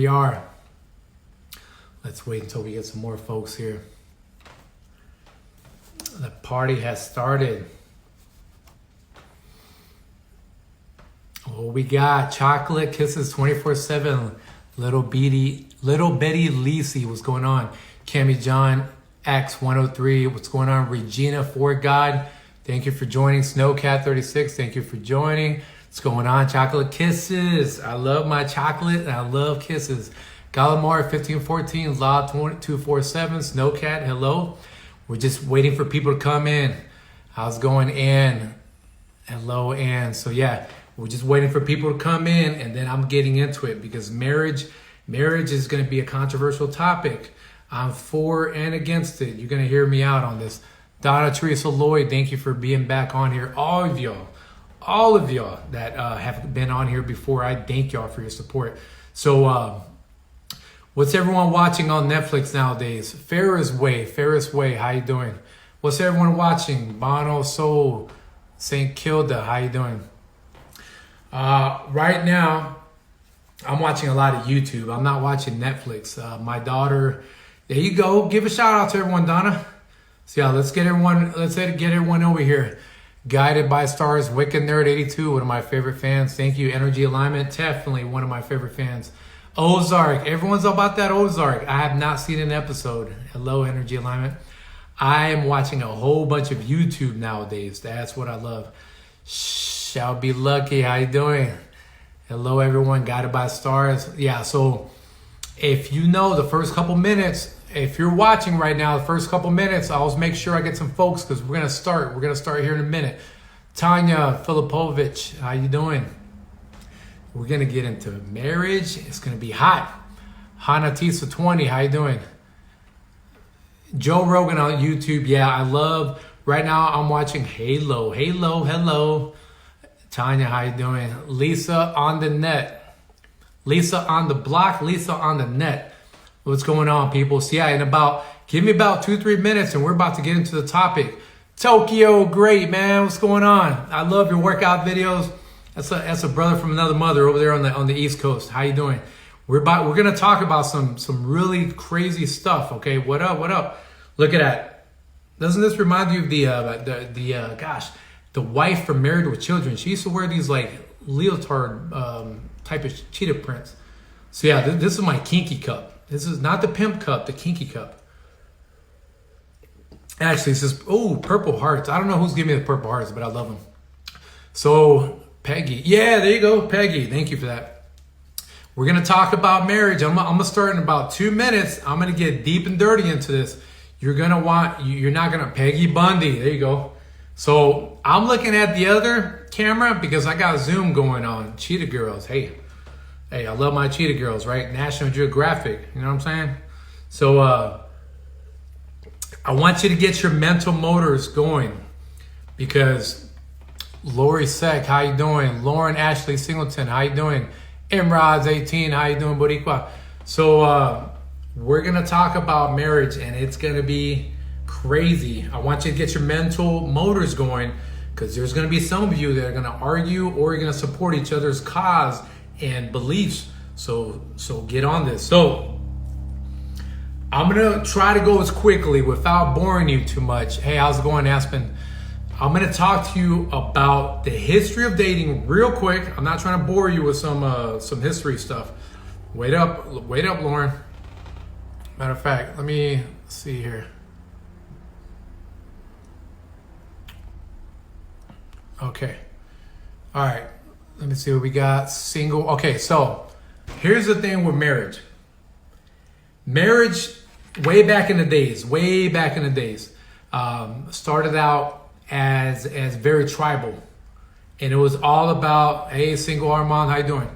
we are. Let's wait until we get some more folks here. The party has started. What we got? Chocolate Kisses 24/7. Little Betty Lisi, what's going on? Cammy John X103, what's going on? Regina Ford God, thank you for joining. Snowcat 36, thank you for joining. What's going on? Chocolate Kisses. I love my chocolate and I love kisses. Gallimar 1514, Law 247, Snowcat, hello. We're just waiting for people to come in. How's it going, Ann? Hello, Ann. So yeah, we're just waiting for people to come in, and then I'm getting into it because marriage is going to be a controversial topic. I'm for and against it. You're going to hear me out on this. Donna Teresa Lloyd, thank you for being back on here. All of y'all that have been on here before, I thank y'all for your support. So what's everyone watching on Netflix nowadays? Ferris Way, how you doing? What's everyone watching? Bono Soul, St. Kilda, how you doing? Right now, I'm watching a lot of YouTube. I'm not watching Netflix. My daughter, there you go. Give a shout out to everyone, Donna. So yeah, let's get everyone over here. Guided by Stars, Wicked Nerd 82, one of my favorite fans. Thank you. Energy Alignment, definitely one of my favorite fans. Ozark, everyone's about that Ozark. I have not seen an episode. Hello, Energy Alignment. I am watching a whole bunch of YouTube nowadays. That's what I love. Shall be lucky. How you doing? Hello, everyone. Guided by Stars. Yeah, so if you know the first couple minutes, if you're watching right now, the first couple minutes, I'll always make sure I get some folks because we're gonna start. We're gonna start here in a minute. Tanya Filipovich, how you doing? We're gonna get into marriage. It's gonna be hot. Hanatisa 20, how you doing? Joe Rogan on YouTube. Yeah, I love. Right now, I'm watching Halo. Hello. Tanya, how you doing? Lisa on the net. Lisa on the block. Lisa on the net. What's going on, people? So yeah, give me about 2-3 minutes and we're about to get into the topic. Tokyo, great, man. What's going on? I love your workout videos. That's a brother from another mother over there on the East Coast. How you doing? We're gonna talk about some really crazy stuff. Okay, what up? Look at that. Doesn't this remind you of the wife from Married with Children? She used to wear these like leotard type of cheetah prints. So yeah, this is my kinky cup. This is not the pimp cup, the kinky cup. Actually, it says, purple hearts. I don't know who's giving me the purple hearts, but I love them. So Peggy, yeah, there you go, Peggy. Thank you for that. We're gonna talk about marriage. I'm gonna start in about 2 minutes. I'm gonna get deep and dirty into this. You're not gonna Peggy Bundy. There you go. So I'm looking at the other camera because I got Zoom going on. Cheetah Girls. Hey, I love my Cheetah Girls, right? National Geographic. You know what I'm saying? So I want you to get your mental motors going because Lori Seck, how you doing? Lauren Ashley Singleton, how you doing? Imrod's 18, how you doing, Boricua? So we're gonna talk about marriage and it's gonna be crazy. I want you to get your mental motors going because there's gonna be some of you that are gonna argue or you're gonna support each other's cause and beliefs. So get on this. So I'm gonna try to go as quickly without boring you too much. Hey, how's it going, Aspen? I'm gonna talk to you about the history of dating real quick. I'm not trying to bore you with some history stuff. Wait up, Lauren. Matter of fact, let me see here. Okay. All right. Let me see what we got. Single. Okay, so here's the thing with marriage. Marriage, way back in the days, started out as very tribal. And it was all about, hey, single Armand, how you doing?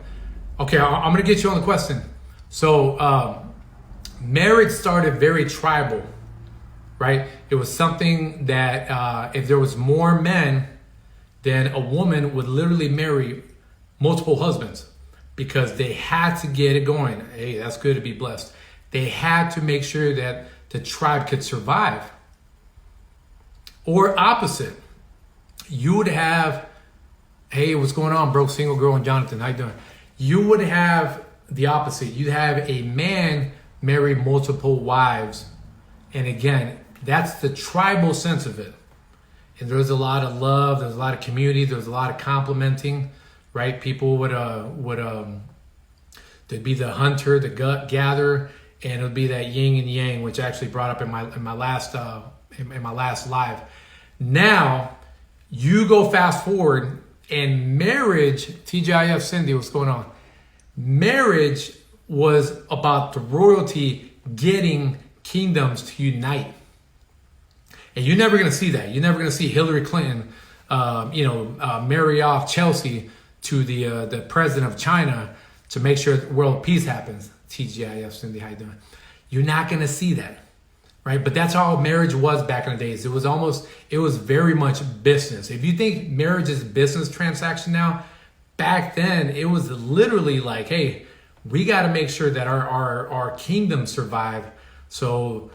Okay, I'm going to get you on the question. So marriage started very tribal, right? It was something that if there was more men, then a woman would literally marry multiple husbands because they had to get it going. Hey, that's good to be blessed. They had to make sure that the tribe could survive. Or opposite, you would have, hey, what's going on, broke single girl and Jonathan, how you doing? You would have the opposite. You'd have a man marry multiple wives. And again, that's the tribal sense of it. And there's a lot of love, there's a lot of community, there's a lot of complimenting, right? People would there'd be the hunter, the gatherer, and it would be that yin and yang, which I actually brought up in my last live. Now, you go fast forward, and marriage, TGIF Cindy, what's going on? Marriage was about the royalty getting kingdoms to unite. And you're never going to see that. You're never going to see Hillary Clinton, marry off Chelsea to the president of China to make sure world peace happens. TGIF, Cindy, how you doing? You're not going to see that, right? But that's how marriage was back in the days. It was very much business. If you think marriage is a business transaction now, back then it was literally like, hey, we got to make sure that our kingdom survive. So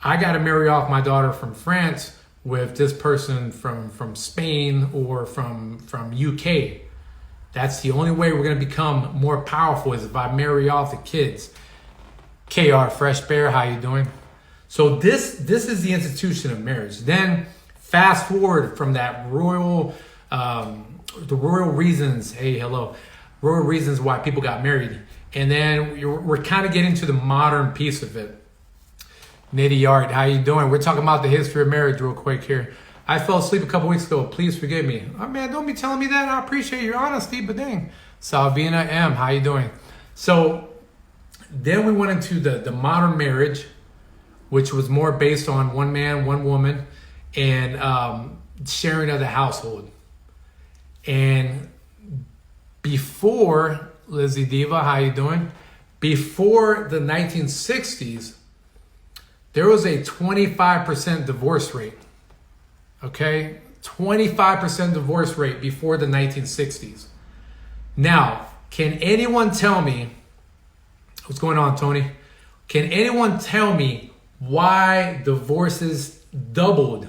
I got to marry off my daughter from France with this person from Spain or from UK. That's the only way we're going to become more powerful is if I marry off the kids. KR Fresh Bear, how you doing? So this is the institution of marriage. Then fast forward from that royal, the royal reasons. Hey, hello, royal reasons why people got married, and then we're kind of getting to the modern piece of it. Nitty Art, how you doing? We're talking about the history of marriage real quick here. I fell asleep a couple weeks ago. Please forgive me. Oh man, don't be telling me that. I appreciate your honesty, but dang. Salvina M, how you doing? So then we went into the modern marriage, which was more based on one man, one woman, and sharing of the household. And before, Lizzie Diva, how you doing? Before the 1960s, there was a 25% divorce rate. Okay? 25% divorce rate before the 1960s. Now, can anyone tell me, what's going on, Tony? Can anyone tell me why divorces doubled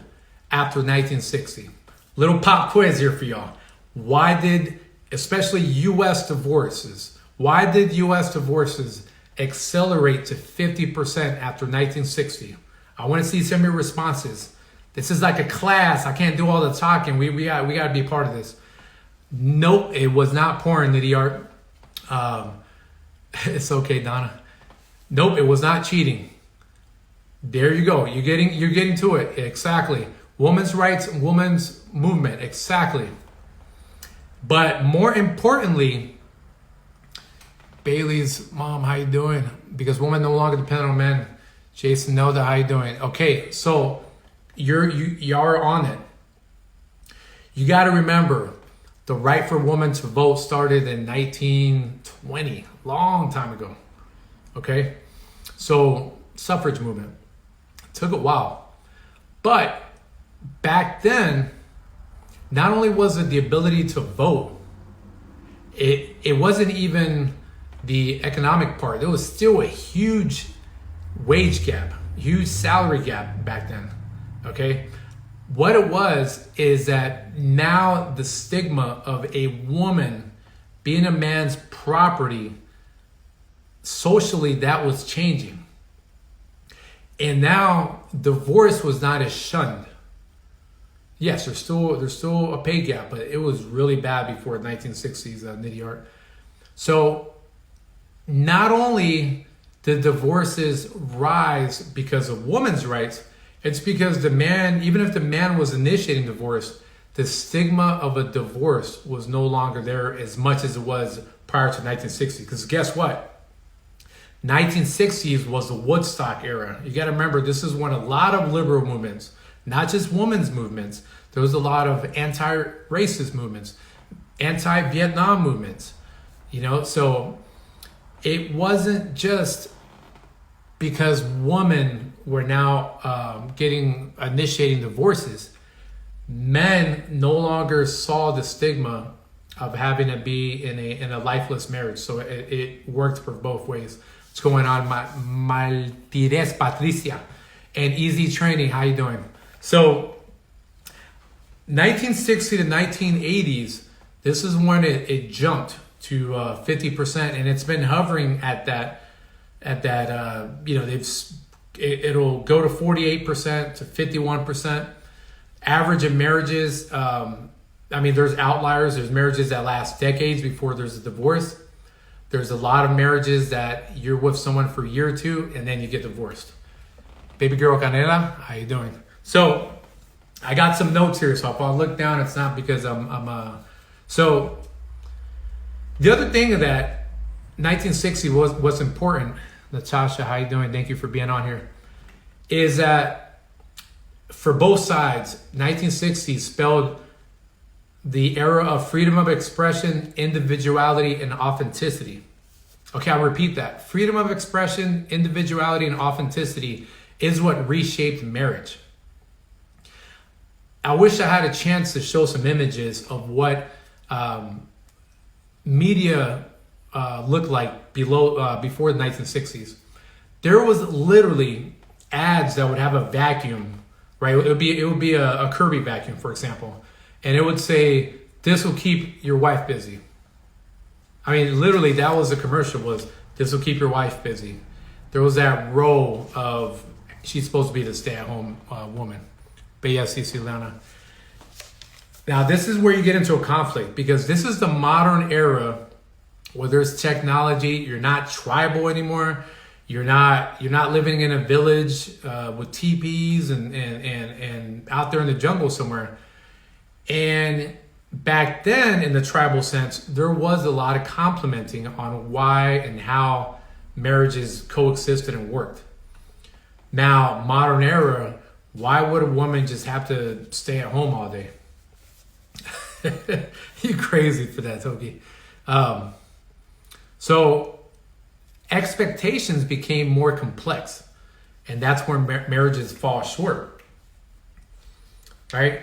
after 1960? Little pop quiz here for y'all. Why did, especially U.S. divorces, why did U.S. divorces accelerate to 50% after 1960? I want to see some of your responses. This is like a class. I can't do all the talking. We got to be part of this. Nope, it was not porn, Nitty Art. It's okay, Donna. Nope, it was not cheating. There you go. You're getting to it. Exactly. Women's rights, women's movement. Exactly. But more importantly, Bailey's mom, how you doing? Because women no longer depend on men. Jason Nelda, how you doing? Okay, so you are on it. You got to remember, the right for women to vote started in 1920, long time ago. Okay, so suffrage movement took a while, but back then, not only was it the ability to vote, it wasn't even the economic part. There was still a huge wage gap, huge salary gap back then. Okay, what it was is that now the stigma of a woman being a man's property, socially that was changing. And now divorce was not as shunned. Yes, there's still a pay gap, but it was really bad before the 1960s, Nitty Art. So not only did divorces rise because of women's rights, it's because the man, even if the man was initiating divorce, the stigma of a divorce was no longer there as much as it was prior to 1960. Because guess what? 1960s was the Woodstock era. You got to remember, this is when a lot of liberal movements, not just women's movements, there was a lot of anti-racist movements, anti-Vietnam movements, so it wasn't just because women were now initiating divorces. Men no longer saw the stigma of having to be in a lifeless marriage. So it worked for both ways. What's going on, Maltires Patricia? And Easy Training, how you doing? So 1960 to 1980s, this is when it jumped. to 50%, and it's been hovering at that. It'll go to 48% to 51%. Average of marriages. There's outliers. There's marriages that last decades before there's a divorce. There's a lot of marriages that you're with someone for a year or two and then you get divorced. Baby girl Canela, how you doing? So I got some notes here. So if I look down, it's not because So the other thing that 1960 was important, Natasha, how you doing? Thank you for being on here. Is that for both sides, 1960 spelled the era of freedom of expression, individuality, and authenticity. Okay, I'll repeat that. Freedom of expression, individuality, and authenticity is what reshaped marriage. I wish I had a chance to show some images of what media looked like before the 1960s. There was literally ads that would have a vacuum, right? It would be a Kirby vacuum, for example. And it would say, this will keep your wife busy. I mean, literally, that was the commercial, was, this will keep your wife busy. There was that role of, she's supposed to be the stay-at-home woman. But yes, Lana. Now, this is where you get into a conflict, because this is the modern era where there's technology. You're not tribal anymore. You're not living in a village with teepees and out there in the jungle somewhere. And back then, in the tribal sense, there was a lot of complimenting on why and how marriages coexisted and worked. Now, modern era, why would a woman just have to stay at home all day? You crazy for that, Toki. So expectations became more complex, and that's where marriages fall short, right?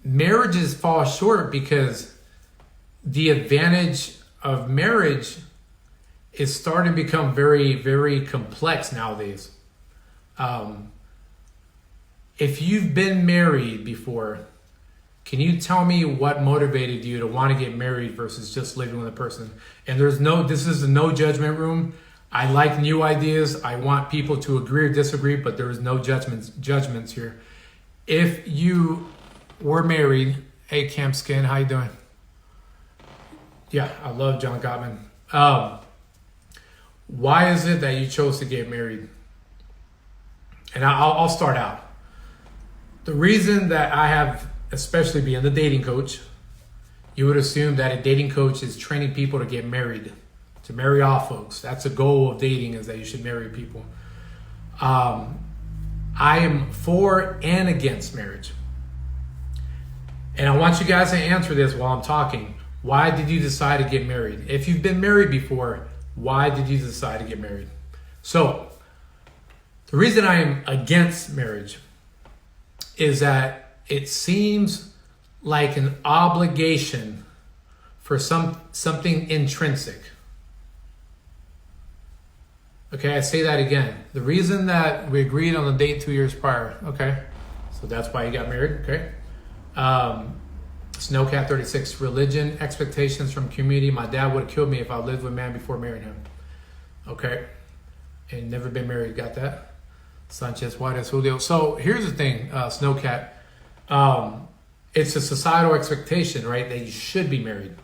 Marriages fall short because the advantage of marriage is starting to become very, very complex nowadays. If you've been married before, can you tell me what motivated you to want to get married versus just living with a person? And this is a no judgment room. I like new ideas. I want people to agree or disagree, but there is no judgments here. If you were married, hey Camp Skin, how you doing? Yeah, I love John Gottman. Why is it that you chose to get married? And I'll start out. The reason that I have, especially being the dating coach, you would assume that a dating coach is training people to get married, to marry off folks. That's a goal of dating, is that you should marry people. I am for and against marriage. And I want you guys to answer this while I'm talking. Why did you decide to get married? If you've been married before, why did you decide to get married? So, the reason I am against marriage is that it seems like an obligation for something intrinsic. Okay, I say that again. The reason that we agreed on the date 2 years prior, okay, so that's why you got married, okay? Snowcat 36, religion, expectations from community. My dad would have killed me if I lived with a man before marrying him. Okay, and never been married, got that? Sanchez, Juarez, Julio. So here's the thing, Snowcat. It's a societal expectation, right, that you should be married.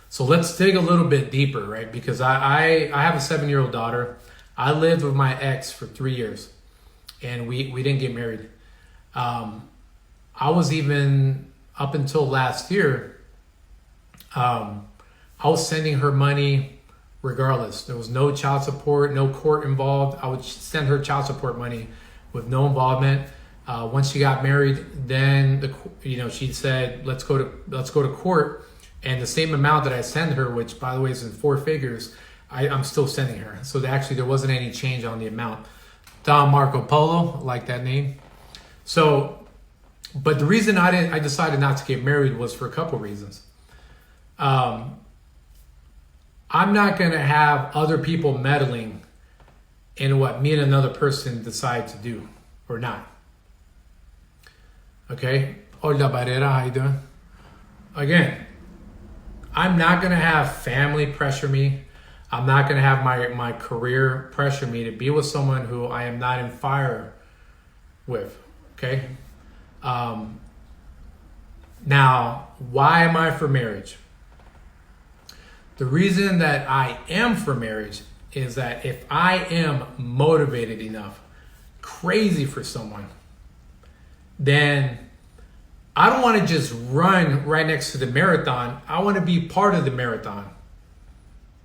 So let's dig a little bit deeper, right? Because I have a 7-year-old daughter. I lived with my ex for 3 years, and we didn't get married. I was even, up until last year, I was sending her money regardless. There was no child support, no court involved. I would send her child support money with no involvement. Once she got married, then she said, let's go to court. And the same amount that I send her, which by the way is in 4 figures, I'm still sending her. So actually there wasn't any change on the amount. Don Marco Polo, I like that name. So, but the reason I decided not to get married was for a couple reasons. I'm not going to have other people meddling in what me and another person decide to do or not. Okay? Hola Barrera, how you doing? Again, I'm not going to have family pressure me. I'm not going to have my career pressure me to be with someone who I am not in fire with. Okay. Now, why am I for marriage? The reason that I am for marriage is that if I am motivated enough, crazy for someone, then I don't want to just run right next to the marathon. I want to be part of the marathon.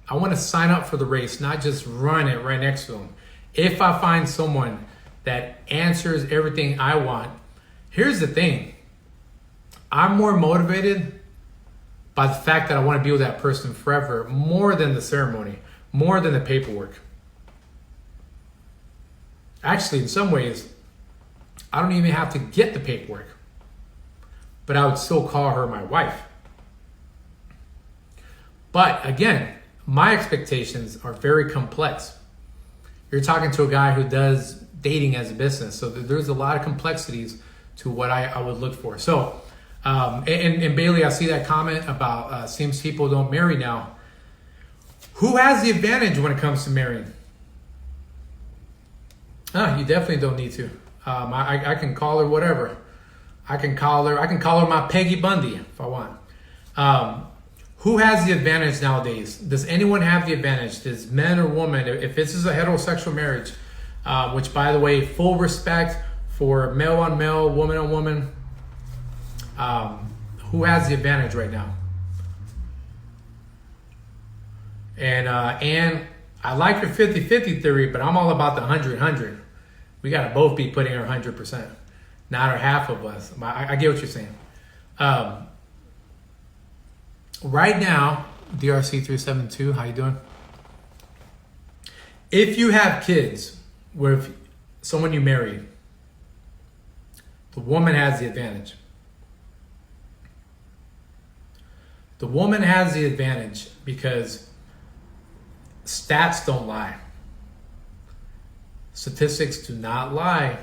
I want to sign up for the race, not just run it right next to them. If I find someone that answers everything I want, here's the thing. I'm more motivated by the fact that I want to be with that person forever, more than the ceremony, more than the paperwork. Actually, in some ways, I don't even have to get the paperwork, but I would still call her my wife. But again, my expectations are very complex. You're talking to a guy who does dating as a business, so there's a lot of complexities to what I would look for. So, and Bailey, I see that comment about seems people don't marry now. Who has the advantage when it comes to marrying? You definitely don't need to. I can call her whatever. I can call her my Peggy Bundy if I want. Who has the advantage nowadays? Does anyone have the advantage? Does men or women, if this is a heterosexual marriage, which by the way, full respect for male on male, woman on woman, who has the advantage right now? And I like your 50-50 theory, but I'm all about the 100-100. We got to both be putting our 100%, not our half of us. I get what you're saying. Right now, DRC372, how you doing? If you have kids with someone you married, the woman has the advantage. The woman has the advantage because stats don't lie. Statistics do not lie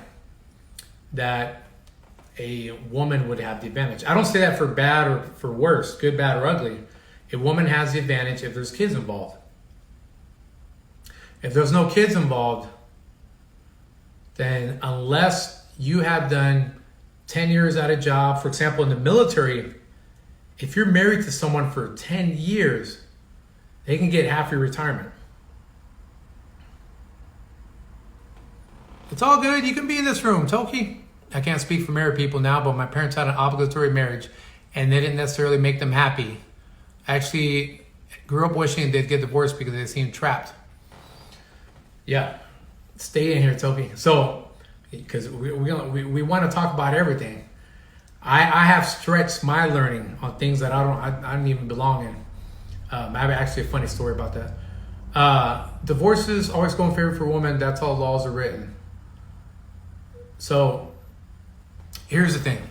that a woman would have the advantage. I don't say that for bad or for worse, good, bad, or ugly. A woman has the advantage if there's kids involved. If there's no kids involved, then unless you have done 10 years at a job, for example, in the military, if you're married to someone for 10 years, they can get half your retirement. It's all good. You can be in this room, Toki. I can't speak for married people now, but my parents had an obligatory marriage and they didn't necessarily make them happy. I actually grew up wishing they'd get divorced because they seemed trapped. Yeah, stay in here, Toki. So, because we want to talk about everything. I have stretched my learning on things that I don't even belong in. I have actually a funny story about that. Divorces always go in favor for women. That's how laws are written. So here's the thing.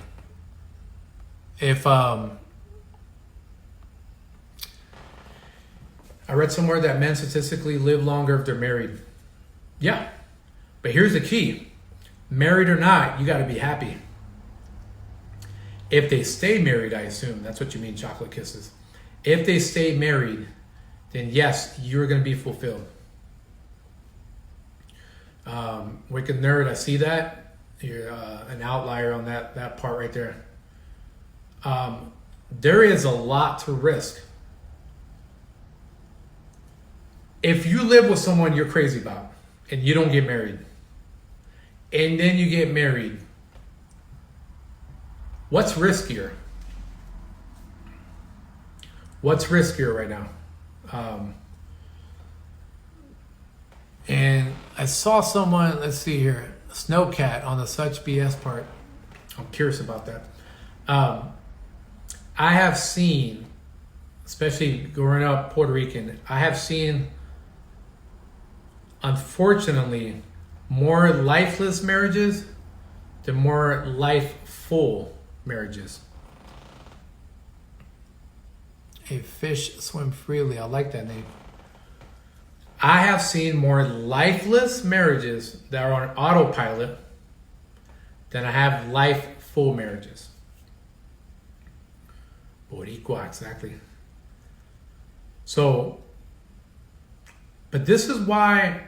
If I read somewhere that men statistically live longer if they're married. Yeah, but here's the key. Married or not, you got to be happy. If they stay married, I assume that's what you mean, chocolate kisses. If they stay married, then yes, you're going to be fulfilled. Wicked nerd, I see that. You're an outlier on that part right there. There is a lot to risk. If you live with someone you're crazy about and you don't get married, and then you get married, what's riskier? What's riskier right now? And I saw someone, let's see here, Snowcat on the Such BS part. I'm curious about that. I have seen, especially growing up Puerto Rican, I have seen, unfortunately, more lifeless marriages than more life-full marriages. A fish swim freely. I like that name. I have seen more lifeless marriages that are on autopilot than I have life-full marriages. Boricua, exactly. So, but this is why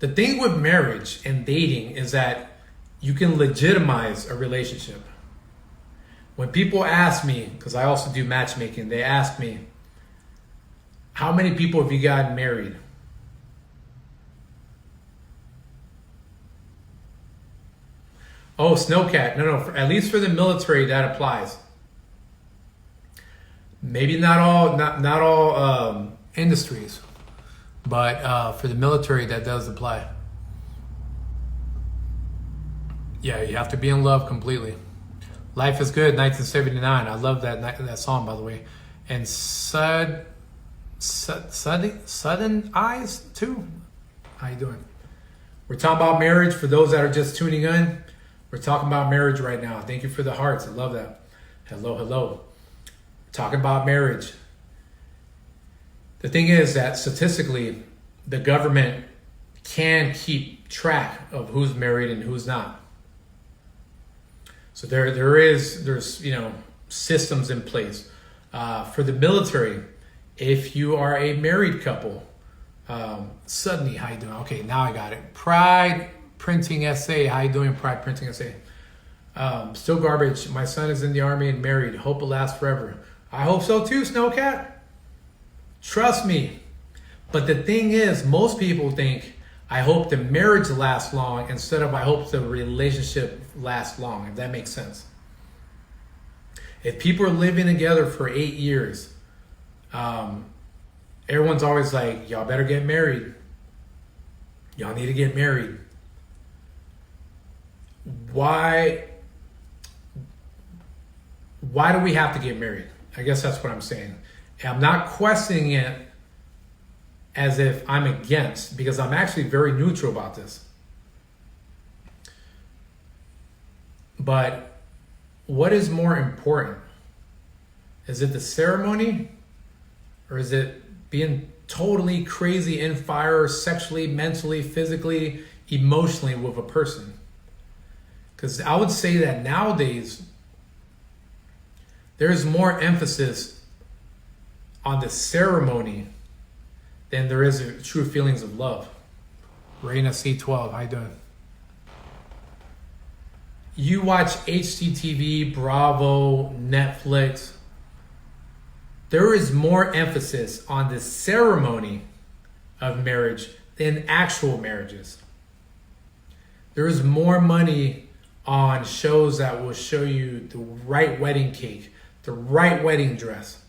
the thing with marriage and dating is that you can legitimize a relationship. When people ask me, because I also do matchmaking, they ask me, how many people have you gotten married? Oh, Snowcat. No, at least for the military, that applies. Maybe not all industries, but for the military, that does apply. Yeah, you have to be in love completely. Life is Good, 1979. I love that song, by the way. And Sudden Eyes, too. How you doing? We're talking about marriage. For those that are just tuning in, we're talking about marriage right now. Thank you for the hearts. I love that. Hello. Talking about marriage. The thing is that statistically, the government can keep track of who's married and who's not. So there's systems in place. For the military, if you are a married couple, suddenly, how you doing? Okay, now I got it. Pride Printing SA. How you doing, Pride Printing SA? Still garbage. My son is in the Army and married. Hope it lasts forever. I hope so too, Snowcat. Trust me. But the thing is, most people think, I hope the marriage lasts long instead of I hope the relationship lasts long, if that makes sense. If people are living together for 8 years, everyone's always like, y'all better get married. Y'all need to get married. Why do we have to get married? I guess that's what I'm saying. And I'm not questioning it as if I'm against, because I'm actually very neutral about this. But what is more important? Is it the ceremony, or is it being totally crazy in fire sexually, mentally, physically, emotionally with a person? Because I would say that nowadays there's more emphasis on the ceremony than there is true feelings of love. Raina C12, how you doing? You watch HGTV, Bravo, Netflix. There is more emphasis on the ceremony of marriage than actual marriages. There is more money on shows that will show you the right wedding cake, the right wedding dress.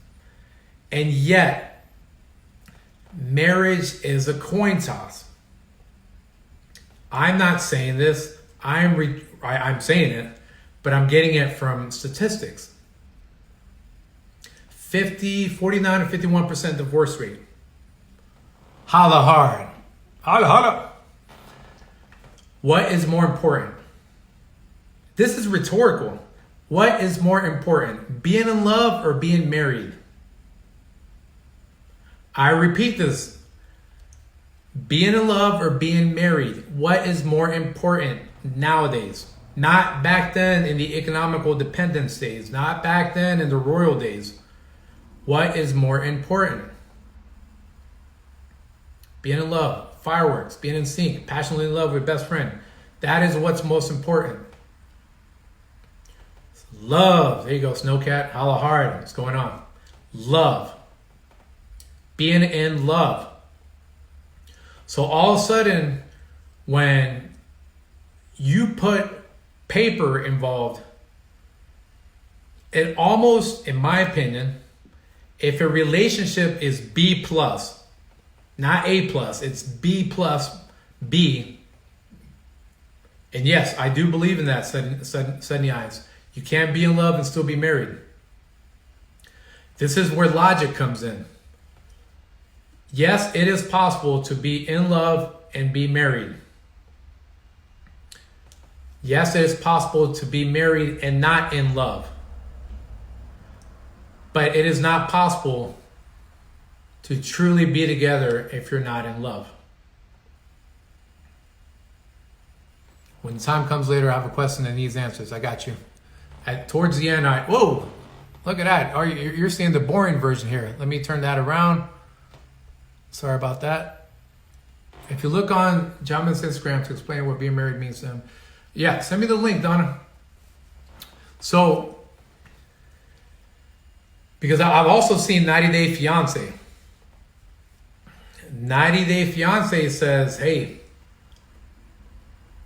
And yet, marriage is a coin toss. I'm not saying this. I'm saying it, but I'm getting it from statistics. 49 to 51% divorce rate. Holla hard. Holla. What is more important? This is rhetorical. What is more important? Being in love or being married? I repeat this. Being in love or being married? What is more important nowadays? Not back then in the economical dependence days. Not back then in the royal days. What is more important? Being in love, fireworks, being in sync, passionately in love with best friend. That is what's most important. Love. There you go, Snowcat. Holla hard. What's going on? Love. Being in love. So all of a sudden, when you put paper involved, it almost, in my opinion, if a relationship is B plus, not A plus, it's B plus B. And yes, I do believe in that, Sunny Eyes. You can't be in love and still be married. This is where logic comes in. Yes, it is possible to be in love and be married. Yes, it is possible to be married and not in love. But it is not possible to truly be together if you're not in love. When the time comes later, I have a question that needs answers. I got you. Towards the end, whoa! Look at that. Oh, you're seeing the boring version here. Let me turn that around. Sorry about that. If you look on Jamin's Instagram to explain what being married means to him, yeah, send me the link, Donna. So, because I've also seen 90 Day Fiance. 90 Day Fiance says, hey,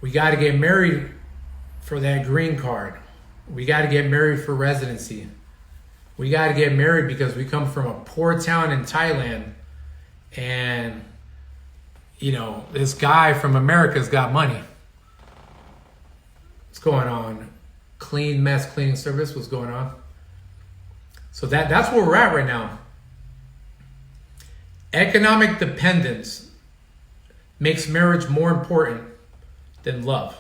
we got to get married for that green card. We got to get married for residency. We got to get married because we come from a poor town in Thailand. And, you know, this guy from America's got money. What's going on? Clean mess cleaning service. What's going on? So that's where we're at right now. Economic dependence makes marriage more important than love.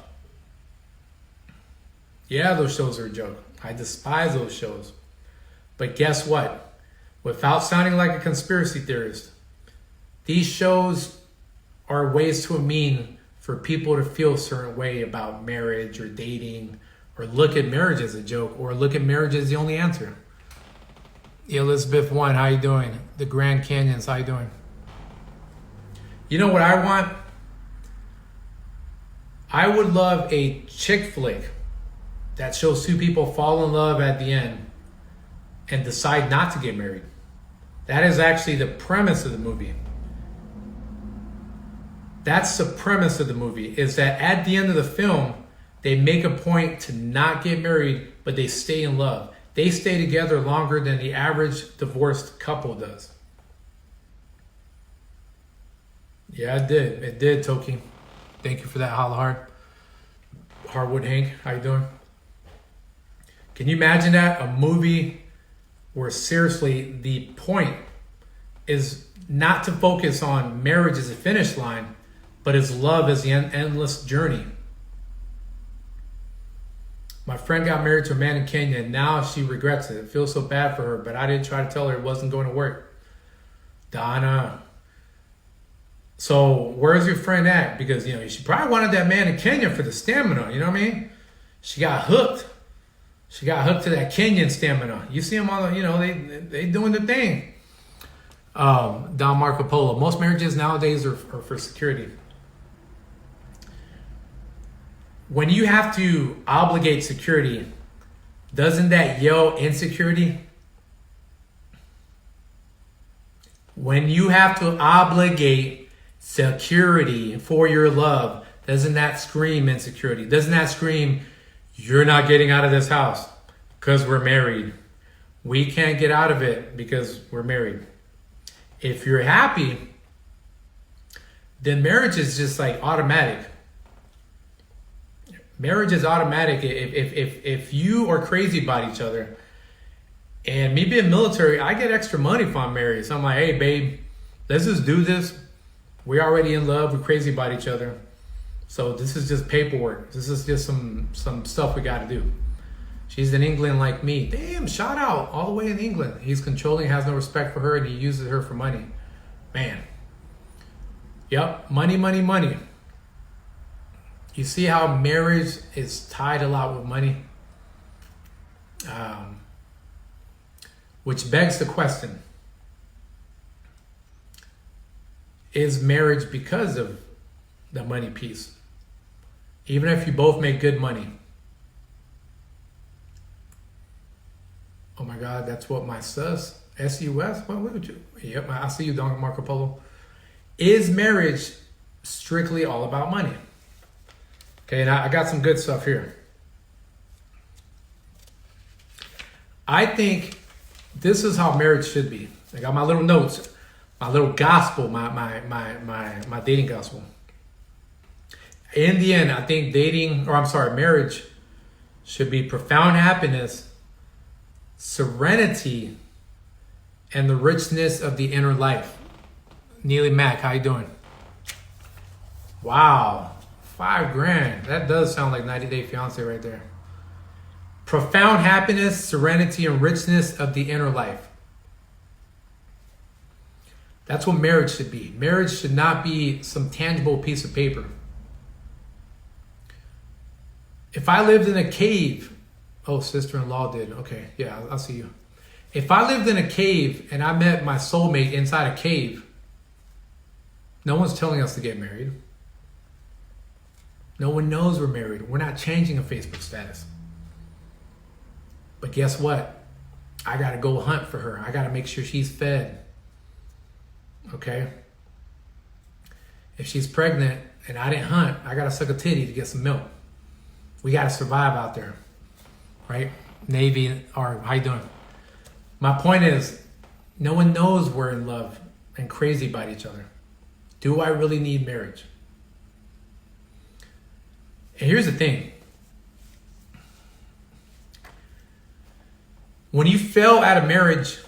Yeah, those shows are a joke. I despise those shows. But guess what? Without sounding like a conspiracy theorist, these shows are ways to mean for people to feel a certain way about marriage or dating, or look at marriage as a joke, or look at marriage as the only answer. Elizabeth One, how you doing? The Grand Canyons, how you doing? You know what I want? I would love a chick flick that shows two people fall in love at the end and decide not to get married. That is actually the premise of the movie. That's the premise of the movie, is that at the end of the film, they make a point to not get married, but they stay in love. They stay together longer than the average divorced couple does. Yeah, it did. It did, Toki. Thank you for that, Holla Hard. Harwood Hank, how you doing? Can you imagine that? A movie where seriously the point is not to focus on marriage as a finish line, but as love as the endless journey. My friend got married to a man in Kenya, and now she regrets it. It feels so bad for her, but I didn't try to tell her it wasn't going to work. Donna. So where's your friend at? Because, you know, she probably wanted that man in Kenya for the stamina, you know what I mean? She got hooked. She got hooked to that Kenyan stamina. You see them on the, you know, they doing the thing. Don Marco Polo. Most marriages nowadays are for security. When you have to obligate security, doesn't that yell insecurity? When you have to obligate security for your love, doesn't that scream insecurity? Doesn't that scream, you're not getting out of this house because we're married. We can't get out of it because we're married. If you're happy, then marriage is just like automatic. Marriage is automatic. If you are crazy about each other, and me being military, I get extra money if I'm married. So I'm like, hey, babe, let's just do this. We're already in love. We're crazy about each other. So this is just paperwork. This is just some stuff we got to do. She's in England like me. Damn, shout out all the way in England. He's controlling, has no respect for her, and he uses her for money. Man. Yep, money, money, money. You see how marriage is tied a lot with money? Which begs the question, is marriage because of the money piece? Even if you both make good money. Oh my God, that's what my sus, S-U-S, what would you? Yep, I see you, Don Marco Polo. Is marriage strictly all about money? Okay, and I got some good stuff here. I think this is how marriage should be. I got my little notes, my little gospel, my dating gospel. In the end, I think marriage should be profound happiness, serenity, and the richness of the inner life. Neely Mack, how you doing? Wow. $5,000. That does sound like 90 Day Fiance right there. Profound happiness, serenity, and richness of the inner life. That's what marriage should be. Marriage should not be some tangible piece of paper. If I lived in a cave, oh, sister-in-law did. Okay, yeah, I'll see you. If I lived in a cave and I met my soulmate inside a cave, no one's telling us to get married. No one knows we're married. We're not changing a Facebook status. But guess what? I got to go hunt for her. I got to make sure she's fed. Okay? If she's pregnant and I didn't hunt, I got to suck a titty to get some milk. We got to survive out there. Right? Navy, or how you doing? My point is, no one knows we're in love and crazy about each other. Do I really need marriage? And here's the thing. When you fail at a marriage,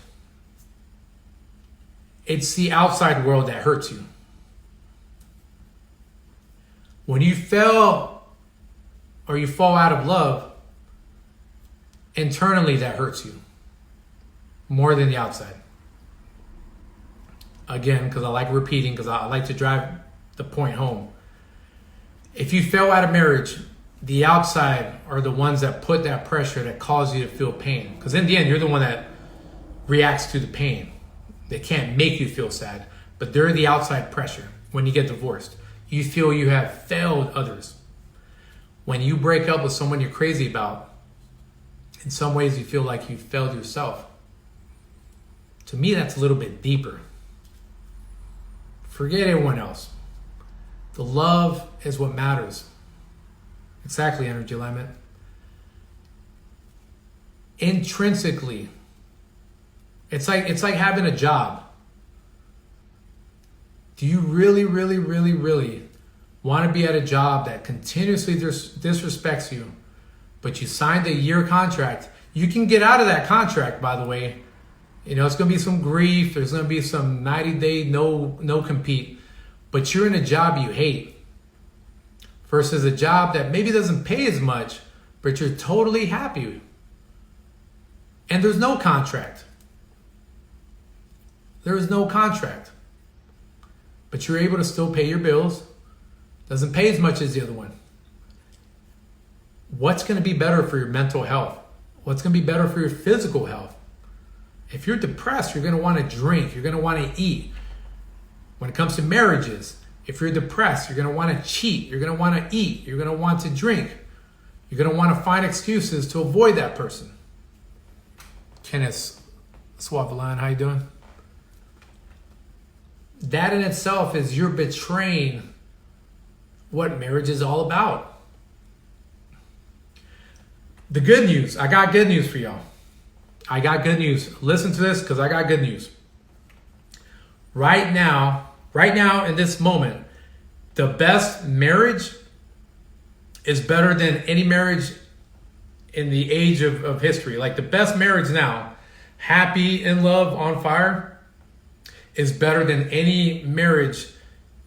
it's the outside world that hurts you. When you fail or you fall out of love, internally that hurts you more than the outside. Again, because I like repeating, because I like to drive the point home. If you fail out of marriage, the outside are the ones that put that pressure that cause you to feel pain. Because in the end, you're the one that reacts to the pain. They can't make you feel sad, but they're the outside pressure. When you get divorced, you feel you have failed others. When you break up with someone you're crazy about, in some ways you feel like you failed yourself. To me, that's a little bit deeper. Forget everyone else. The love is what matters. Exactly, energy alignment. Intrinsically, it's like having a job. Do you really, really, really, really want to be at a job that continuously disrespects you, but you signed a year contract? You can get out of that contract, by the way. You know, it's going to be some grief. There's going to be some 90-day no compete. But you're in a job you hate versus a job that maybe doesn't pay as much, but you're totally happy. And there's no contract. There is no contract. But you're able to still pay your bills. Doesn't pay as much as the other one. What's going to be better for your mental health? What's going to be better for your physical health? If you're depressed, you're going to want to drink. You're going to want to eat. When it comes to marriages, if you're depressed, you're going to want to cheat. You're going to want to eat. You're going to want to drink. You're going to want to find excuses to avoid that person. Kenneth Swavilan, how you doing? That in itself is you're betraying what marriage is all about. The good news. I got good news for y'all. I got good news. Listen to this because I got good news. Right now, in this moment, the best marriage is better than any marriage in the age of history. Like the best marriage now, happy, in love, on fire, is better than any marriage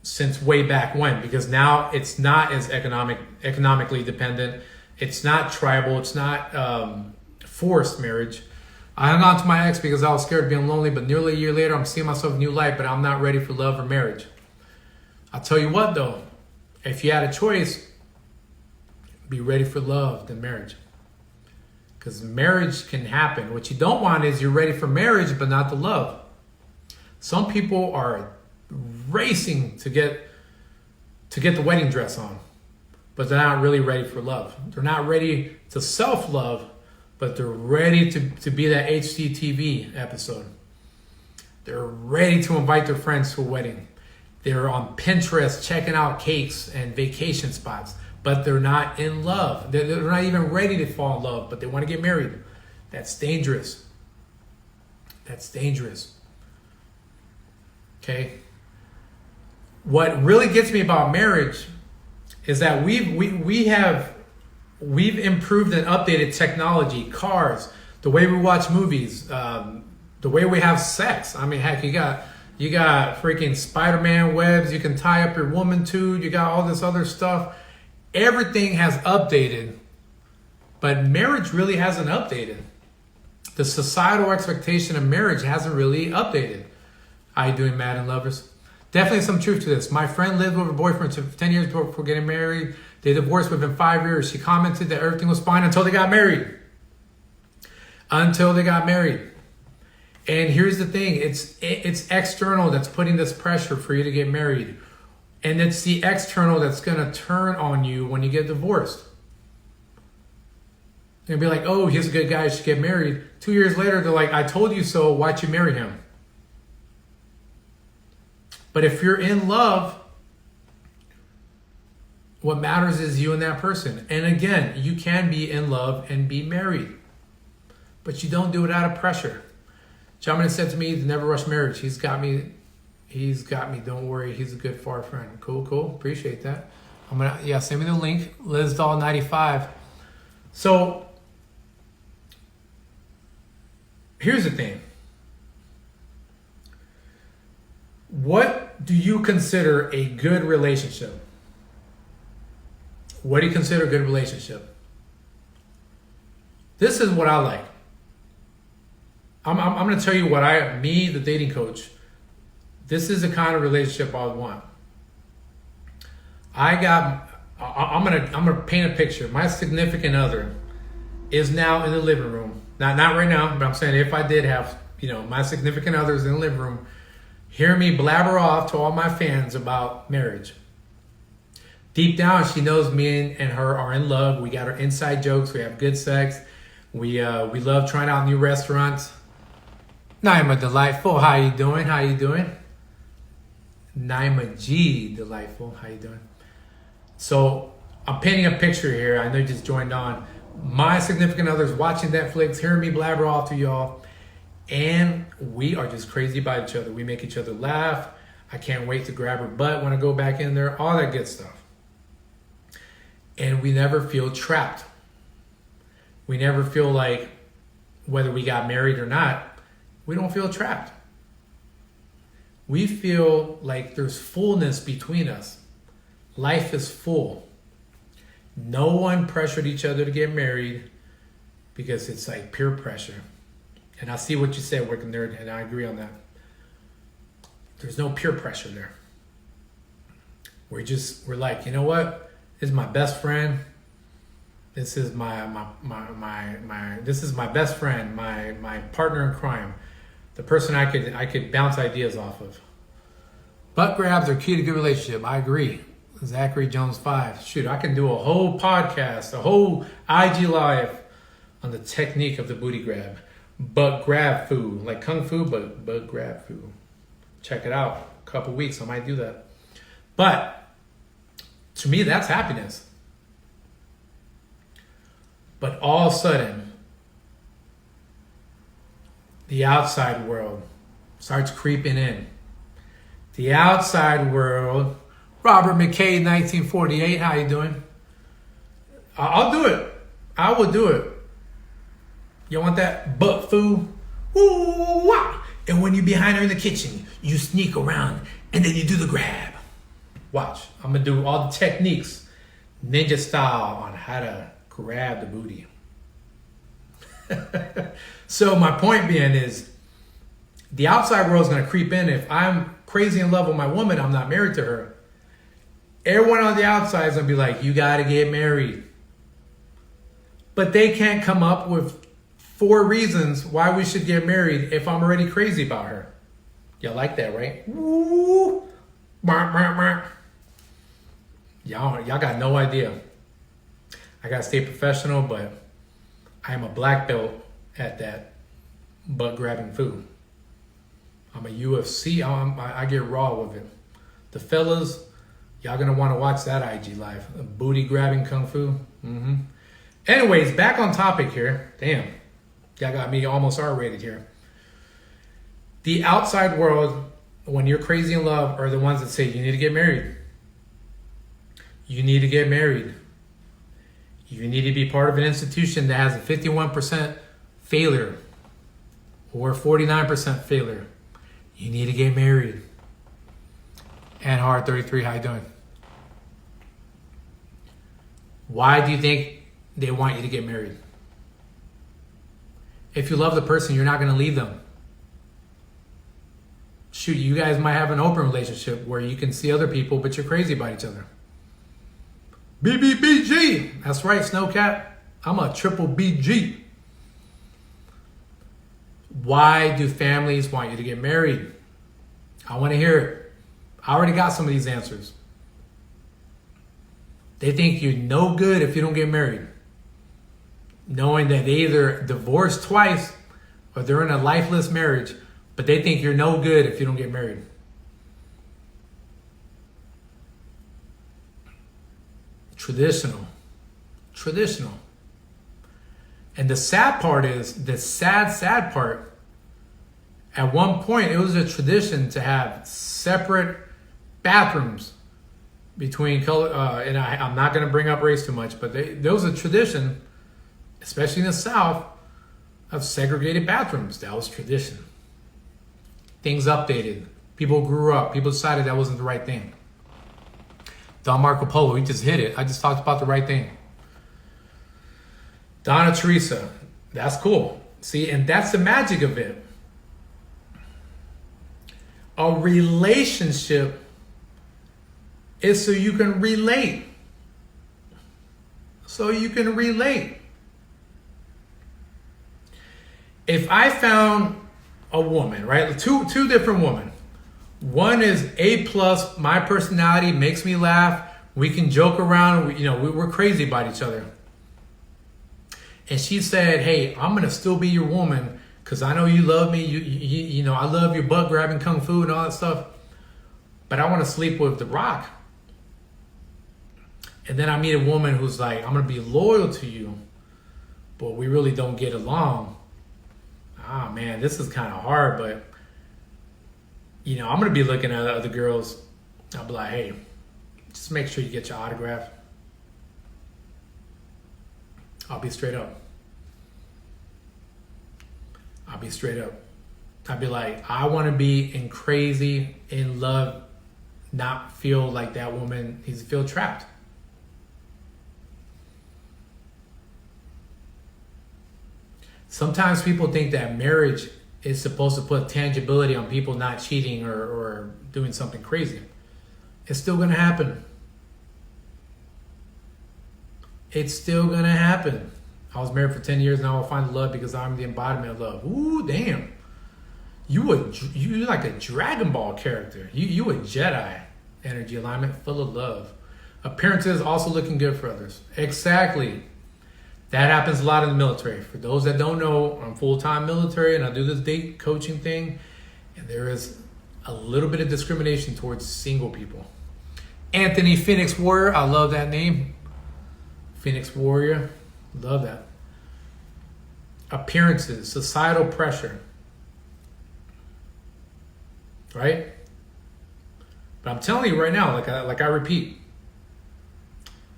since way back when. Because now it's not as economically dependent. It's not tribal. It's not forced marriage. I hung on to my ex because I was scared of being lonely, but nearly a year later, I'm seeing myself in a new light, but I'm not ready for love or marriage. I'll tell you what, though. If you had a choice, be ready for love than marriage. Because marriage can happen. What you don't want is you're ready for marriage, but not the love. Some people are racing to get the wedding dress on, but they're not really ready for love. They're not ready to self-love, but they're ready to be that HGTV episode. They're ready to invite their friends to a wedding. They're on Pinterest checking out cakes and vacation spots, but they're not in love. They're not even ready to fall in love, but they want to get married. That's dangerous. That's dangerous. Okay? What really gets me about marriage is that we've improved and updated technology, cars, the way we watch movies, the way we have sex. I mean, heck, you got freaking Spider-Man webs you can tie up your woman to. You got all this other stuff. Everything has updated, but marriage really hasn't updated. The societal expectation of marriage hasn't really updated. How you doing, Madden lovers? Definitely some truth to this. My friend lived with her boyfriend for 10 years before getting married. They divorced within 5 years. She commented that everything was fine until they got married. Until they got married. And here's the thing, it's external that's putting this pressure for you to get married. And it's the external that's going to turn on you when you get divorced. They'll be like, oh, he's a good guy, should get married. 2 years later, they're like, I told you so, why'd you marry him? But if you're in love, what matters is you and that person. And again, you can be in love and be married. But you don't do it out of pressure. Gentleman said to me, never rush marriage. He's got me, don't worry, he's a good far friend. Cool, appreciate that. Send me the link, LizDoll95. So, here's the thing. What do you consider a good relationship? What do you consider a good relationship? This is what I like. I'm going to tell you what me, the dating coach, this is the kind of relationship I want. I'm going to paint a picture. My significant other is now in the living room. Not right now, but I'm saying if I did have, my significant others in the living room, hear me blabber off to all my fans about marriage. Deep down, she knows me and her are in love. We got our inside jokes. We have good sex. We love trying out new restaurants. Naima Delightful, how you doing? Naima G Delightful, how you doing? So I'm painting a picture here. I know you just joined on. My significant other's watching Netflix, hearing me blabber off to y'all, and we are just crazy about each other. We make each other laugh. I can't wait to grab her butt when I go back in there, all that good stuff. And we never feel trapped. We never feel like, whether we got married or not, we don't feel trapped. We feel like there's fullness between us. Life is full. No one pressured each other to get married because it's like peer pressure. And I see what you said, working there, and I agree on that. There's no peer pressure there. We're like, you know what? This is my best friend. This is this is my best friend, my partner in crime. The person I could bounce ideas off of. Butt grabs are key to good relationship. I agree. Zachary Jones 5. Shoot, I can do a whole podcast, a whole IG live on the technique of the booty grab. Butt grab foo. Like kung fu, but butt grab foo. Check it out. A couple weeks, I might do that. But to me, that's happiness. But all of a sudden, the outside world starts creeping in. The outside world, Robert McKay, 1948, how you doing? I'll do it. I will do it. You want that butt foo? Woo, wah. And when you're behind her in the kitchen, you sneak around and then you do the grab. Watch. I'm going to do all the techniques, ninja style, on how to grab the booty. So my point being is, the outside world is going to creep in. If I'm crazy in love with my woman, I'm not married to her. Everyone on the outside is going to be like, you got to get married. But they can't come up with 4 reasons why we should get married if I'm already crazy about her. Y'all like that, right? Woo! Y'all got no idea. I got to stay professional, but I am a black belt at that butt grabbing food. I'm a UFC. I get raw with it. The fellas, y'all gonna want to watch that IG live. Booty grabbing kung fu. Anyways, back on topic here. Damn, y'all got me almost R-rated here. The outside world, when you're crazy in love, are the ones that say you need to get married. You need to get married. You need to be part of an institution that has a 51% failure or 49% failure. You need to get married. And Hard 33, how you doing? Why do you think they want you to get married? If you love the person, you're not going to leave them. Shoot, you guys might have an open relationship where you can see other people, but you're crazy about each other. BBBG. That's right, Snowcat. I'm a triple BG. Why do families want you to get married? I want to hear it. I already got some of these answers. They think you're no good if you don't get married. Knowing that they either divorced twice or they're in a lifeless marriage, but they think you're no good if you don't get married. Traditional. And the sad part is, the sad part, at one point it was a tradition to have separate bathrooms between color, and I'm not going to bring up race too much, but there was a tradition, especially in the South, of segregated bathrooms. That was tradition. Things updated. People grew up. People decided that wasn't the right thing. Don Marco Polo, he just hit it. I just talked about the right thing. Donna Teresa, that's cool. See, and that's the magic of it. A relationship is so you can relate. If I found a woman, right? Two different women. One is A+, my personality makes me laugh. We can joke around. We're crazy about each other. And she said, hey, I'm going to still be your woman because I know you love me. I love your butt grabbing kung fu and all that stuff. But I want to sleep with The Rock. And then I meet a woman who's like, I'm going to be loyal to you, but we really don't get along. Ah, man, this is kind of hard, but, I'm going to be looking at other girls. I'll be like, hey, just make sure you get your autograph. I'll be straight up. I'd be like, I want to be in love, not feel like that woman needs to feel trapped. Sometimes people think that marriage is supposed to put tangibility on people not cheating or doing something crazy. It's still going to happen. It's still going to happen. I was married for 10 years, now I'll find love because I'm the embodiment of love. Ooh, damn. You like a Dragon Ball character. You a Jedi. Energy alignment, full of love. Appearances also looking good for others. Exactly. That happens a lot in the military. For those that don't know, I'm full-time military and I do this date coaching thing. And there is a little bit of discrimination towards single people. Anthony Phoenix Warrior, I love that name. Phoenix Warrior, love that. Appearances, societal pressure. Right? But I'm telling you right now, like I repeat,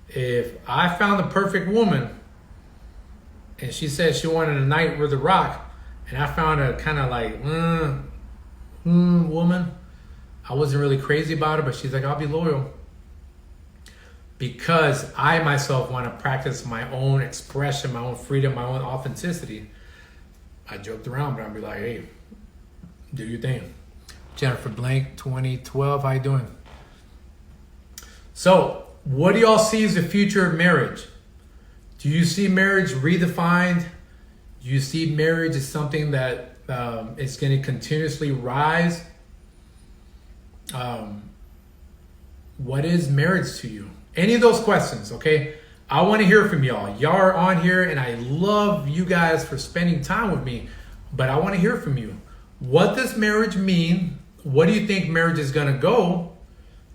if I found the perfect woman and she said she wanted a night with The Rock, and I found a kind of like woman, I wasn't really crazy about it, but she's like, I'll be loyal. Because I myself want to practice my own expression, my own freedom, my own authenticity. I joked around, but I'd be like, hey, do your thing. Jennifer Blank, 2012, how you doing? So, what do y'all see as the future of marriage? Do you see marriage redefined? Do you see marriage as something that is going to continuously rise? What is marriage to you? Any of those questions, okay? I want to hear from y'all. Y'all are on here, and I love you guys for spending time with me, but I want to hear from you. What does marriage mean? What do you think marriage is going to go?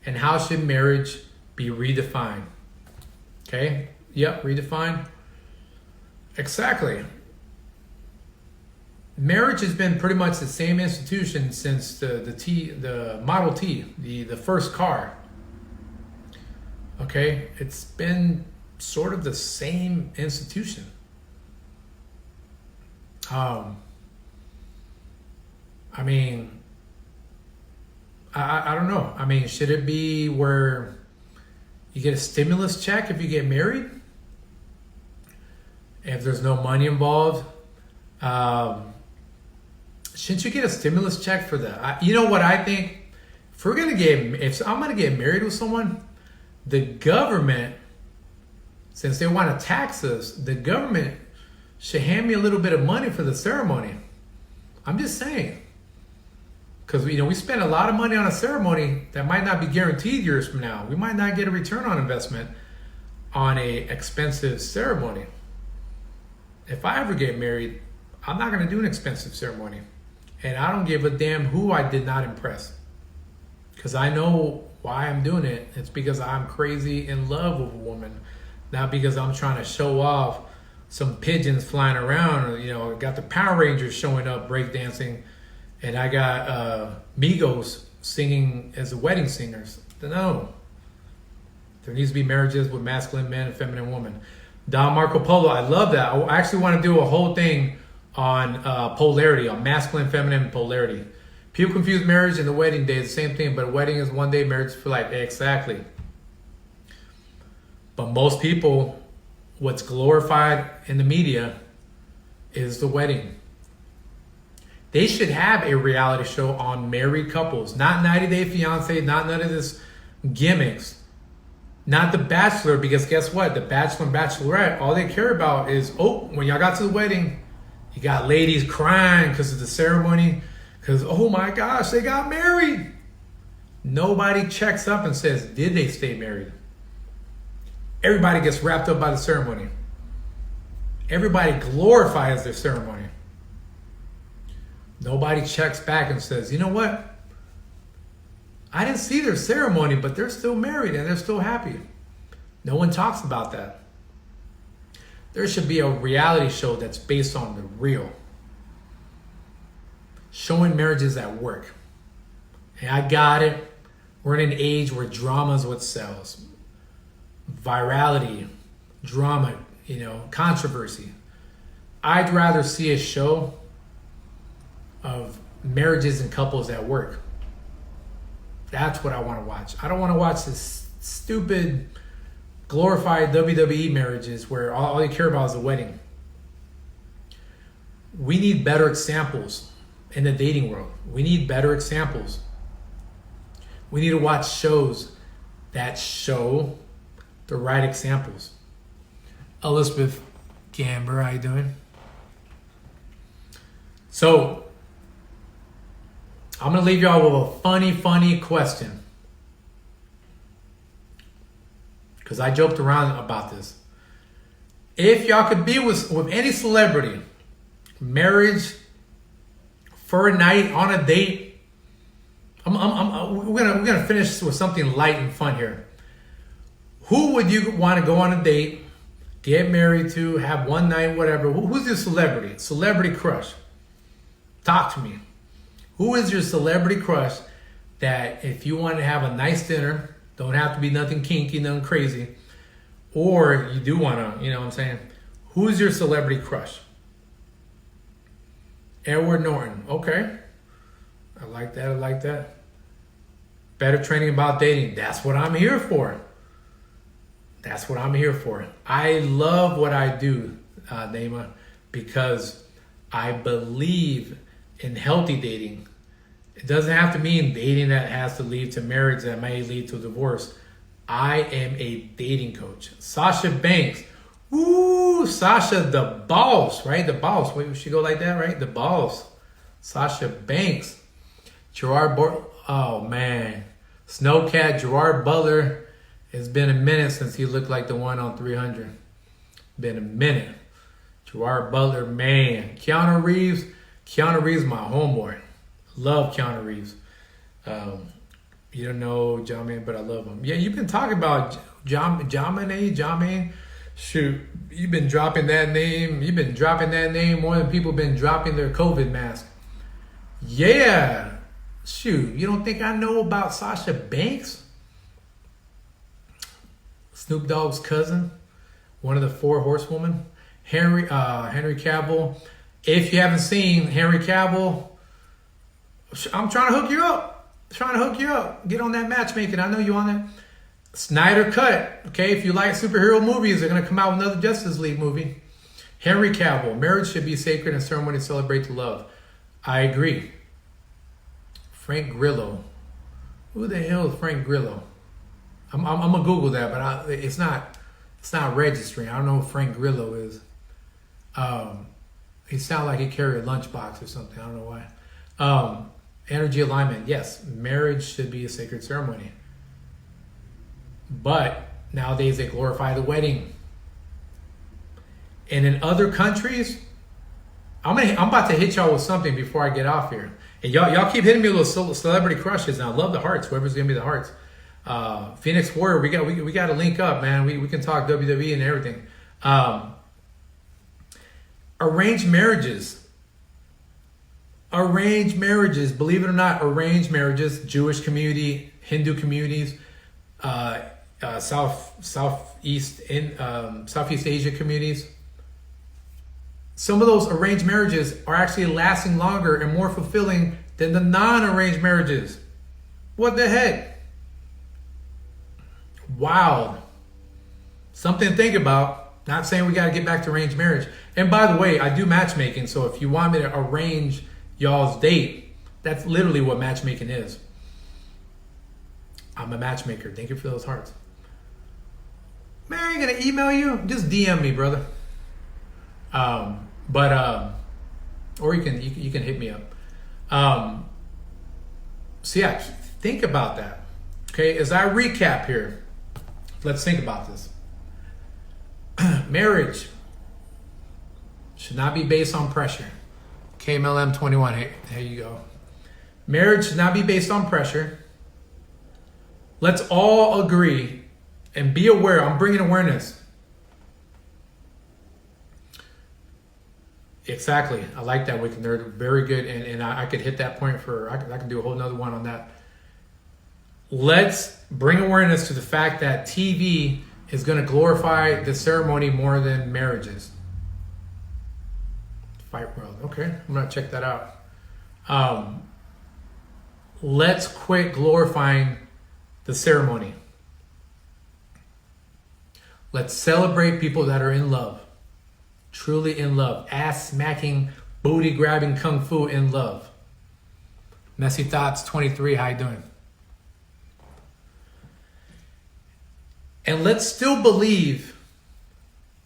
And how should marriage be redefined? Okay? Yep, redefined. Exactly. Marriage has been pretty much the same institution since the Model T, the first car. Okay? It's been sort of the same institution. I mean, I don't know. I mean, should it be where you get a stimulus check if you get married? If there's no money involved? Shouldn't you get a stimulus check for that? You know what I think? If I'm gonna get married with someone, the government, since they want to tax us, the government should hand me a little bit of money for the ceremony. I'm just saying. Because, we spend a lot of money on a ceremony that might not be guaranteed years from now. We might not get a return on investment on a expensive ceremony. If I ever get married, I'm not going to do an expensive ceremony. And I don't give a damn who I did not impress. Because I know why I'm doing it. It's because I'm crazy in love with a woman. Not because I'm trying to show off some pigeons flying around. Or, got the Power Rangers showing up breakdancing. And I got Migos singing as the wedding singers. No. There needs to be marriages with masculine men and feminine women. Don Marco Polo, I love that. I actually want to do a whole thing on polarity, on masculine, feminine polarity. People confuse marriage and the wedding day. It's the same thing, but a wedding is one day, marriage for life. Exactly. But most people, what's glorified in the media is the wedding. They should have a reality show on married couples, not 90 Day Fiance, not none of this gimmicks, not The Bachelor, because guess what? The Bachelor and Bachelorette, all they care about is, when y'all got to the wedding, you got ladies crying because of the ceremony, because, oh my gosh, they got married. Nobody checks up and says, did they stay married? Everybody gets wrapped up by the ceremony. Everybody glorifies their ceremony. Nobody checks back and says, you know what? I didn't see their ceremony, but they're still married and they're still happy. No one talks about that. There should be a reality show that's based on the real. Showing marriages at work. And I got it. We're in an age where drama is what sells. Virality, drama, controversy. I'd rather see a show of marriages and couples at work. That's what I want to watch. I don't want to watch this stupid, glorified WWE marriages where all they care about is the wedding. We need better examples in the dating world. We need better examples. We need to watch shows that show the right examples. Elizabeth Gamber, how you doing? So, I'm going to leave y'all with a funny question. Because I joked around about this. If y'all could be with any celebrity, marriage, for a night, on a date, we're gonna finish with something light and fun here. Who would you want to go on a date, get married to, have one night, whatever? Who's your celebrity? Celebrity crush. Talk to me. Who is your celebrity crush that if you want to have a nice dinner, don't have to be nothing kinky, nothing crazy, or you do want to, what I'm saying? Who's your celebrity crush? Edward Norton. Okay. I like that. Better training about dating. That's what I'm here for. I love what I do, Naima, because I believe in healthy dating. It doesn't have to mean dating that has to lead to marriage that may lead to divorce. I am a dating coach. Sasha Banks. Ooh, Sasha the boss, right? The boss. Wait, she go like that, right? The boss. Sasha Banks. Oh, man. Snowcat, Gerard Butler. It's been a minute since he looked like the one on 300. Been a minute. Gerard Butler, man. Keanu Reeves, my homeboy. Love Keanu Reeves. You don't know John Man, but I love him. Yeah, you've been talking about John Man. Shoot, you've been dropping that name. You've been dropping that name more than people been dropping their COVID mask. Yeah. Shoot, you don't think I know about Sasha Banks? Snoop Dogg's cousin, one of the 4 horsewomen. Henry Cavill. If you haven't seen Henry Cavill, I'm trying to hook you up. Get on that matchmaking. I know you on that. Snyder Cut. Okay, if you like superhero movies, they're going to come out with another Justice League movie. Henry Cavill. Marriage should be sacred and ceremony to celebrate the love. I agree. Frank Grillo. Who the hell is Frank Grillo? I'm going to Google that, but it's not registering. I don't know who Frank Grillo is. He sounded like he carried a lunchbox or something. I don't know why. Energy alignment. Yes, marriage should be a sacred ceremony. But nowadays they glorify the wedding. And in other countries, I'm about to hit y'all with something before I get off here. And y'all keep hitting me with little celebrity crushes, and I love the hearts. Whoever's gonna be the hearts. Phoenix Warrior, we got to link up, man. We can talk WWE and everything. Arranged marriages. Arranged marriages. Believe it or not, arranged marriages. Jewish community, Hindu communities, Southeast Asia communities. Some of those arranged marriages are actually lasting longer and more fulfilling than the non-arranged marriages. What the heck? Wow. Something to think about. Not saying we got to get back to arranged marriage. And by the way, I do matchmaking. So if you want me to arrange y'all's date, that's literally what matchmaking is. I'm a matchmaker. Thank you for those hearts. Man, I ain't going to email you. Just DM me, brother. Or you can hit me up. So yeah, think about that. Okay, as I recap here, let's think about this. Marriage should not be based on pressure. KMLM 21, hey, there you go. Marriage should not be based on pressure. Let's all agree and be aware. I'm bringing awareness. Exactly. I like that, Wicked Nerd. Very good. And I could hit that point I can do a whole nother one on that. Let's bring awareness to the fact that TV is going to glorify the ceremony more than marriages. Fight World. Okay. I'm going to check that out. Let's quit glorifying the ceremony. Let's celebrate people that are in love. Truly in love. Ass smacking, booty grabbing kung fu in love. Messy Thoughts 23, how you doing? And let's still believe,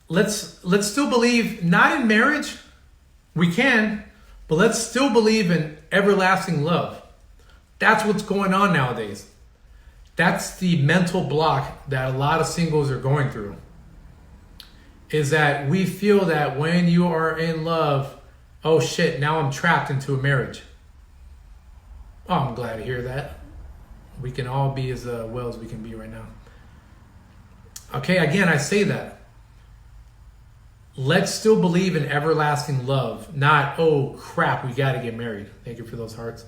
let's still believe, not in marriage, we can, but let's still believe in everlasting love. That's what's going on nowadays. That's the mental block that a lot of singles are going through. Is that we feel that when you are in love, oh shit, now I'm trapped into a marriage. Oh, I'm glad to hear that. We can all be as well as we can be right now. Okay, again, I say that. Let's still believe in everlasting love, not, oh crap, we got to get married. Thank you for those hearts.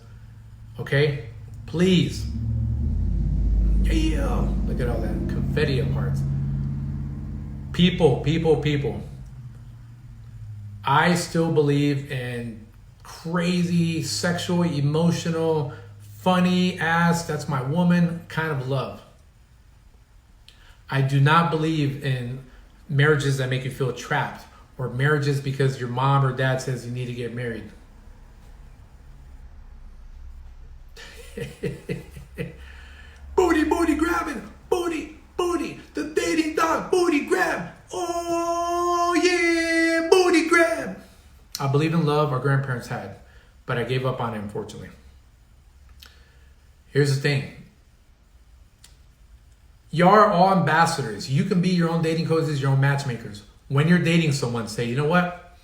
Okay, please. Yeah, look at all that confetti of hearts. People. I still believe in crazy, sexual, emotional, funny ass, that's my woman kind of love. I do not believe in marriages that make you feel trapped or marriages because your mom or dad says you need to get married. Booty grabbing, booty, the dating dog, booty grab. Oh yeah, booty grab. I believe in love our grandparents had, but I gave up on it, unfortunately. Here's the thing. Y'all are all ambassadors. You can be your own dating coaches, your own matchmakers. When you're dating someone, say, you know what?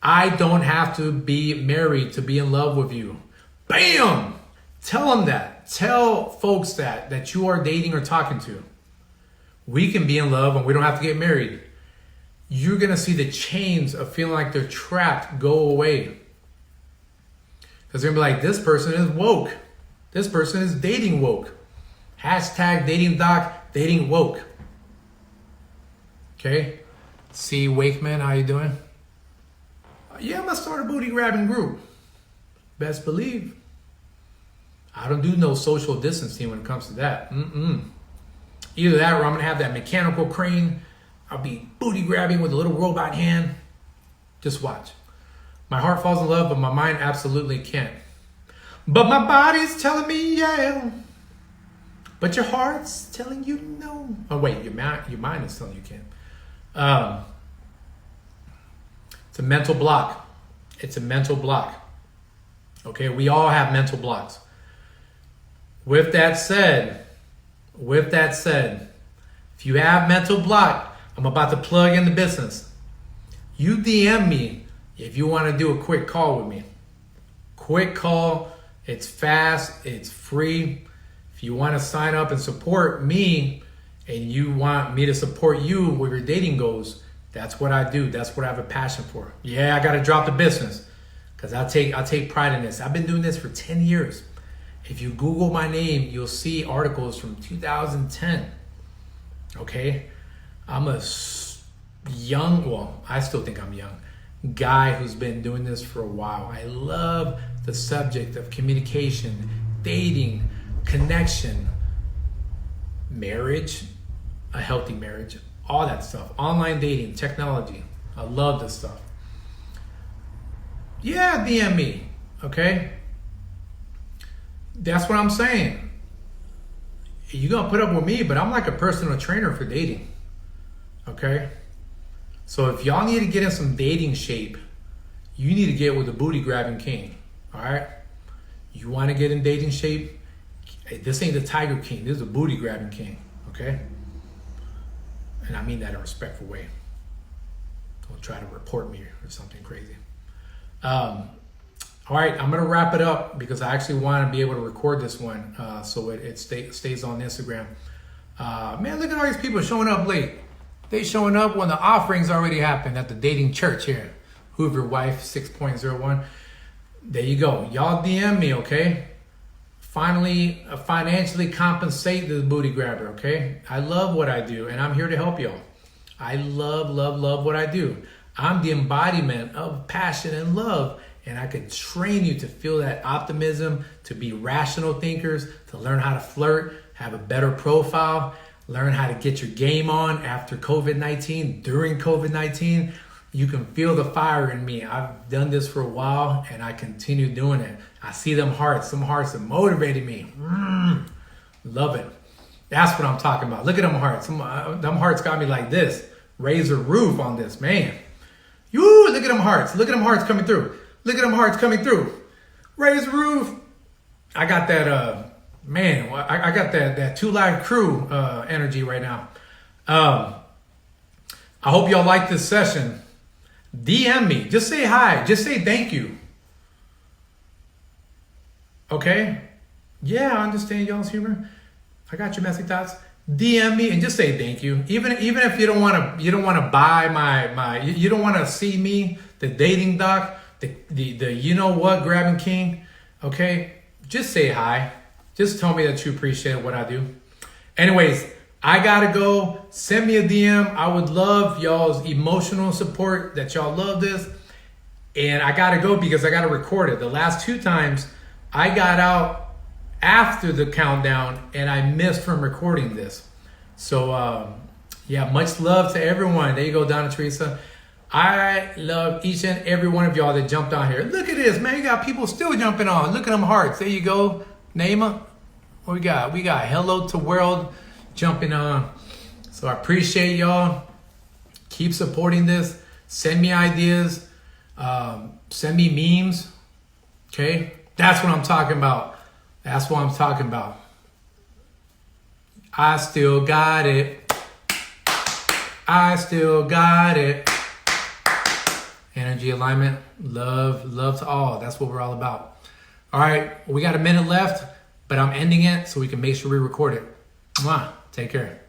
I don't have to be married to be in love with you. Bam! Tell them that. Tell folks that you are dating or talking to. We can be in love and we don't have to get married. You're going to see the chains of feeling like they're trapped go away. Because they're going to be like, this person is woke. This person is dating woke. Hashtag dating doc, dating woke. Okay? C. Wakeman, how you doing? Yeah, I'm going to start a booty grabbing group. Best believe. I don't do no social distancing when it comes to that. Either that or I'm going to have that mechanical crane. I'll be booty grabbing with a little robot hand. Just watch. My heart falls in love, but my mind absolutely can't. But my body's telling me yeah. But your heart's telling you no. Oh wait, your mind is telling you can't. It's a mental block. It's a mental block. Okay, we all have mental blocks. With that said, if you have mental block, I'm about to plug in the business. You DM me if you want to do a quick call with me. Quick call. It's fast. It's free. If you want to sign up and support me and you want me to support you with your dating goals, that's what I do. That's what I have a passion for. Yeah, I got to drop the business because I take pride in this. I've been doing this for 10 years. If you Google my name, you'll see articles from 2010. Okay? I'm a young, well, I still think I'm young, guy who's been doing this for a while. I love the subject of communication, dating, connection, marriage, a healthy marriage, all that stuff. Online dating, technology. I love this stuff. Yeah, DM me, okay? That's what I'm saying. You're going to put up with me, but I'm like a personal trainer for dating, okay? So if y'all need to get in some dating shape, you need to get with the booty grabbing king, all right? You want to get in dating shape? This ain't the Tiger King. This is a booty grabbing king, okay? And I mean that in a respectful way. Don't try to report me or something crazy. All right, I'm going to wrap it up because I actually want to be able to record this one so it stays on Instagram. Man, look at all these people showing up late. They showing up when the offerings already happened at the dating church here. Hoover Wife 6.01. There you go. Y'all DM me, okay? Finally, financially compensate this booty grabber, okay? I love what I do, and I'm here to help y'all. I love what I do. I'm the embodiment of passion and love, and I can train you to feel that optimism, to be rational thinkers, to learn how to flirt, have a better profile, learn how to get your game on after COVID-19, during COVID-19. You can feel the fire in me. I've done this for a while and I continue doing it. I see them hearts, some hearts that motivated me. Love it. That's what I'm talking about. Look at them hearts. Them hearts got me like this. Razor roof on this, man. Look at them hearts. Look at them hearts coming through. Look at them hearts coming through. Razor roof. I got that, man, I got that 2 Live Crew energy right now. I hope y'all like this session. DM me. Just say hi. Just say thank you. Okay? Yeah, I understand y'all's humor. I got your messy thoughts. DM me and just say thank you. Even if you don't want to buy you don't want to see me, the dating doc, the you know what grabbing king. Okay? Just say hi. Just tell me that you appreciate what I do. Anyways, I gotta go. Send me a DM. I would love y'all's emotional support that y'all love this. And I gotta go because I gotta record it. The last 2 times I got out after the countdown and I missed from recording this. So yeah, much love to everyone. There you go, Donna Teresa. I love each and every one of y'all that jumped on here. Look at this, man. You got people still jumping on. Look at them hearts. There you go. Naima. What we got? We got Hello to World jumping on. So I appreciate y'all. Keep supporting this. Send me ideas. Send me memes. Okay? That's what I'm talking about. That's what I'm talking about. I still got it. I still got it. Energy alignment. Love to all. That's what we're all about. All right. We got a minute left, but I'm ending it so we can make sure we record it. Mwah. Take care.